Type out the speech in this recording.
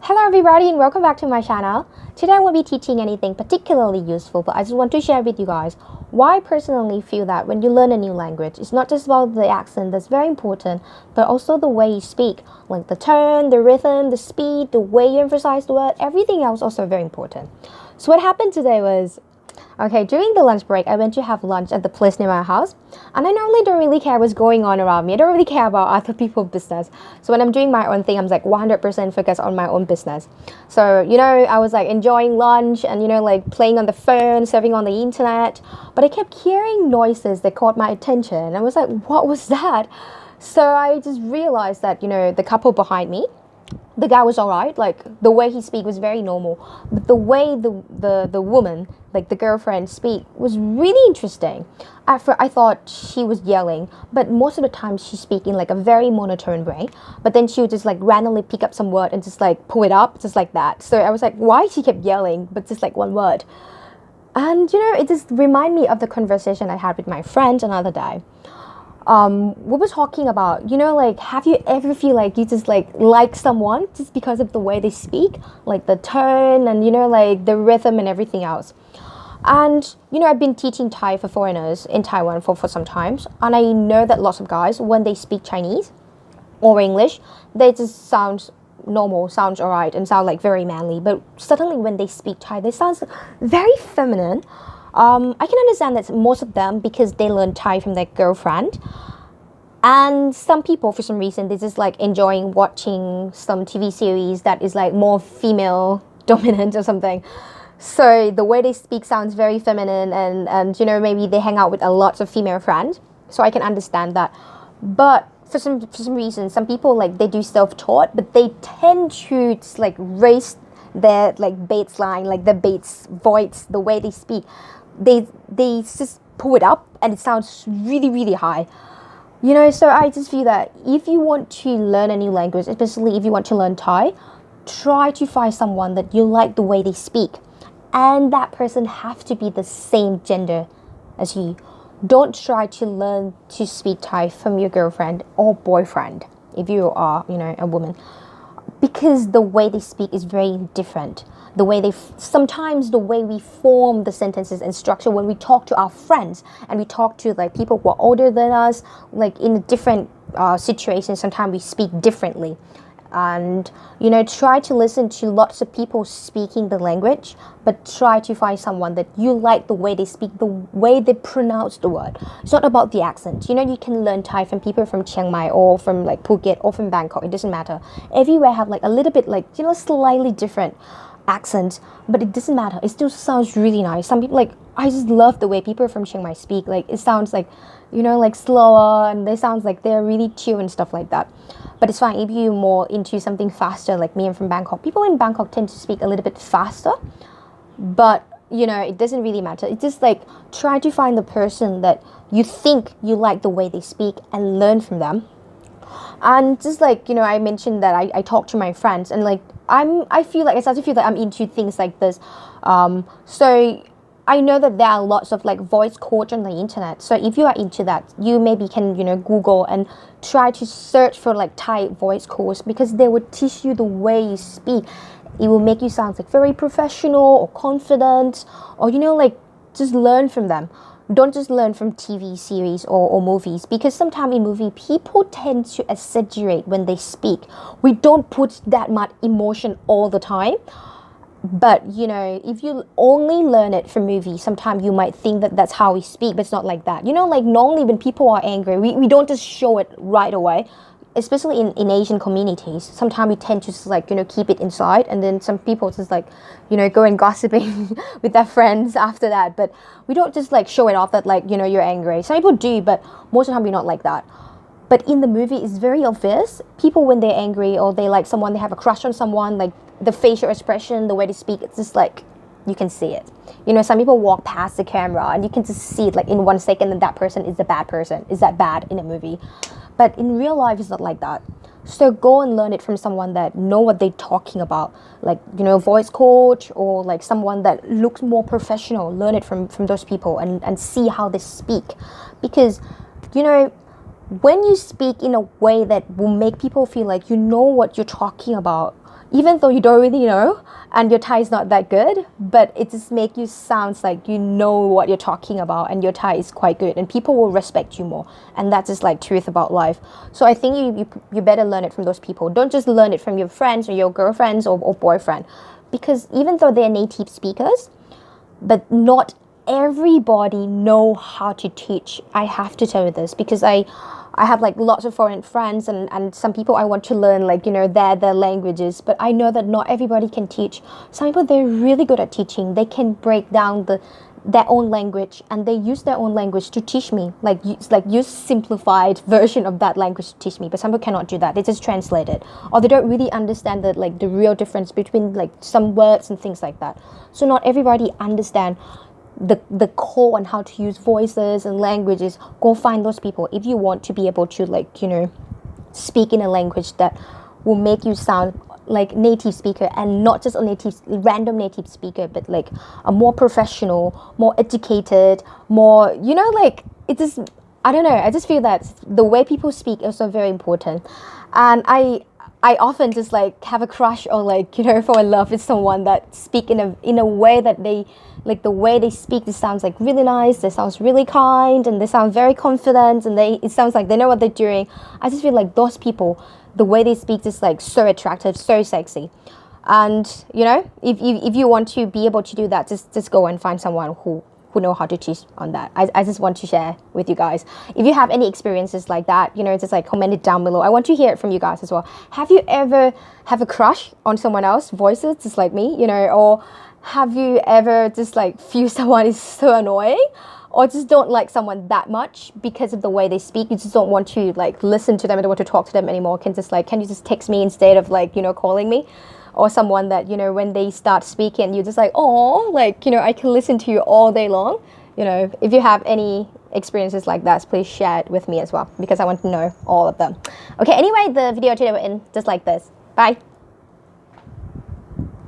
Hello everybody and welcome back to my channel. Today I won't be teaching anything particularly useful, but I just want to share with you guys why I personally feel that when you learn a new language, it's not just about the accent that's very important, but also the way you speak, like the tone, the rhythm, the speed, the way you emphasize the word, everything else also very important. So what happened today was, okay, during the lunch break, I went to have lunch at the place near my house. And I normally don't really care what's going on around me. I don't really care about other people's business. So when I'm doing my own thing, I'm like 100% focused on my own business. So, I was like enjoying lunch and, like playing on the phone, surfing on the internet. But I kept hearing noises that caught my attention. I was like, what was that? So I just realized that, the couple behind me, the guy was alright, like the way he speak was very normal, but the way the woman, like the girlfriend, speak was really interesting. At first I thought she was yelling, but most of the time she speak in like a very monotone way, but then she would just like randomly pick up some word and just like pull it up just like that. So I was like, why she kept yelling but just like one word? And it just remind me of the conversation I had with my friend another day. We were talking about, like, have you ever feel like you just like someone just because of the way they speak, like the tone and like the rhythm and everything else. And I've been teaching Thai for foreigners in Taiwan for some times, and I know that lots of guys, when they speak Chinese or English, they just sound normal, sounds alright, and sound like very manly. But suddenly when they speak Thai, they sound very feminine. I can understand that most of them because they learn Thai from their girlfriend. And some people, for some reason, they just like enjoying watching some TV series that is like more female dominant or something. So the way they speak sounds very feminine, and maybe they hang out with a lot of female friends. So I can understand that. But for some reason, some people like they do self-taught, but they tend to just, like raise their like baseline, like the bass voice, the way they speak. They just pull it up and it sounds really, really high. So I just feel that if you want to learn a new language, especially if you want to learn Thai, try to find someone that you like the way they speak. And that person have to be the same gender as you. Don't try to learn to speak Thai from your girlfriend or boyfriend if you are, a woman, because the way they speak is very different. The way sometimes the way we form the sentences and structure when we talk to our friends and we talk to like people who are older than us, like in a different situations, sometimes we speak differently. And try to listen to lots of people speaking the language, but try to find someone that you like the way they speak, the way they pronounce the word. It's not about the accent. You can learn Thai from people from Chiang Mai or from like Phuket or from Bangkok. It doesn't matter. Everywhere have like a little bit like slightly different accent, but it doesn't matter. It still sounds really nice. Some people, like, I just love the way people from Chiang Mai speak. Like it sounds like like slower, and they sound like they're really chill and stuff like that. But it's fine if you're more into something faster, like me. I'm from Bangkok. People in Bangkok tend to speak a little bit faster, but it doesn't really matter. It's just like try to find the person that you think you like the way they speak and learn from them. And just like I mentioned that I talk to my friends, and like I feel like I start to feel that I'm into things like this. So I know that there are lots of like voice coach on the internet. So if you are into that, you maybe can Google and try to search for like Thai voice coach, because they will teach you the way you speak. It will make you sound like very professional or confident, or like just learn from them. Don't just learn from TV series or movies, because sometimes in movie people tend to exaggerate when they speak. We don't put that much emotion all the time. But if you only learn it from movies, sometimes you might think that that's how we speak, but it's not like that. Like normally when people are angry, we don't just show it right away. Especially in Asian communities, sometimes we tend to just like keep it inside, and then some people just like go and gossiping with their friends after that. But we don't just like show it off that like you're angry. Some people do, but most of the time we're not like that. But in the movie, it's very obvious. People, when they're angry or they like someone, they have a crush on someone, like the facial expression, the way they speak, it's just like you can see it. Some people walk past the camera and you can just see it like in 1 second, and that person is the bad person. Is that bad in a movie? But in real life, it's not like that. So go and learn it from someone that know what they're talking about, like voice coach, or like someone that looks more professional. Learn it from those people and see how they speak, because when you speak in a way that will make people feel like you know what you're talking about, even though you don't really know and your Thai is not that good, but it just make you sounds like you know what you're talking about and your Thai is quite good and people will respect you more. And that's just like truth about life. So I think you better learn it from those people. Don't just learn it from your friends or your girlfriends or boyfriend, because even though they're native speakers, but not everybody know how to teach. I have to tell you this because I have like lots of foreign friends and some people I want to learn like, you know, their languages, but I know that not everybody can teach. Some people, they're really good at teaching. They can break down their own language and they use their own language to teach me, like use simplified version of that language to teach me. But some people cannot do that. They just translate it, or they don't really understand the real difference between like some words and things like that. So not everybody understand the core on how to use voices and languages. Go find those people if you want to be able to, like, you know, speak in a language that will make you sound like native speaker, and not just a random native speaker, but like a more professional, more educated, more, you know, like it just, I don't know, I just feel that the way people speak is also very important. And I often just like have a crush or like, you know, fall in love with someone that speak in a way that they, like the way they speak, this sounds like really nice, they sounds really kind, and they sound very confident, and it sounds like they know what they're doing. I just feel like those people, the way they speak is like so attractive, so sexy. And you know, if you want to be able to do that, just go and find someone who know how to teach on that. I just want to share with you guys. If you have any experiences like that, you know, just like comment it down below. I want to hear it from you guys as well. Have you ever have a crush on someone else's voices, just like me, you know, or have you ever just like feel someone is so annoying, or just don't like someone that much because of the way they speak? You just don't want to like listen to them, I don't want to talk to them anymore. Can you just text me instead of like, you know, calling me? Or someone that, you know, when they start speaking, you're just like, oh, like, you know, I can listen to you all day long. You know, if you have any experiences like that, please share it with me as well, because I want to know all of them. Okay, anyway, the video today will end just like this. Bye.